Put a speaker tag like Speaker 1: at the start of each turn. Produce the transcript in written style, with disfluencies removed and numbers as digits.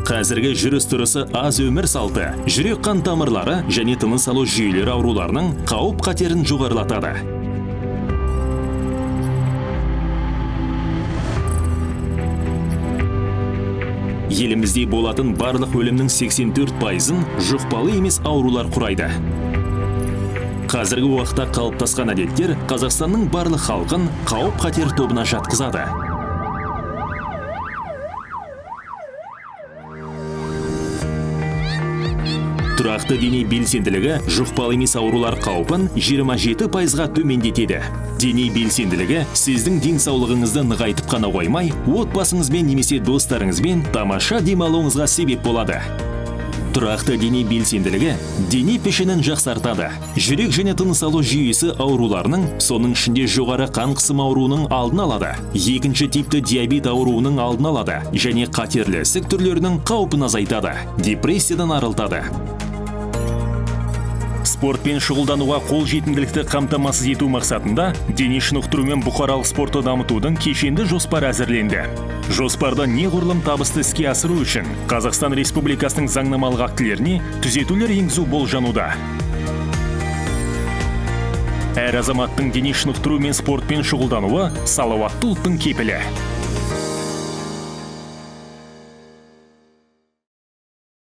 Speaker 1: Қазіргі жүріс-тұрысы аз өмір салты, жүрек қан тамырлары және тыныс алу жүйелері ауруларының қауіп қатерін жоғарылатады. Елімізде болатын барлық өлімнің 84%-ын жұқпалы емес аурулар құрайды. Қазіргі уақытта қалыптасқан әдеттер Қазақстанның барлық халқын қауіп қатер тобына жатқызады. Тұрақты дене белсенділігі жұқпалы емес аурулар қаупін 27%-ға төмендетеді. Дене белсенділігі сіздің денсаулығыңызды нығайтып қана қоймай, отбасыңызбен немесе достарыңызбен тамаша демалуыңызға себеп болады. Тұрақты дене белсенділігі дене пішінін жақсартады. Жүрек және тыныс алу жүйесі ауруларының, соның ішінде жоғары қан қысымы ауруының алдын алады. Екінші типті диабет ауруының алдын алады және қатерлі ісік түрлерінің қаупін азайтады. Депрессиядан арылтады. Спортпен шұғылдануға қол жетімділікті қамтамасыз ету мақсатында дене шынықтыру мен бұқаралық спортты дамытудың кешенді жоспар әзірленді. Жоспарда неғұрлым табысты іске асыру үшін Қазақстан Республикасының заңнамалық актілеріне түзетулер енгізу болжануда. Әр азаматтың дене шынықтыру мен спортпен шұғылдануы салауатты ұлттың кепілі.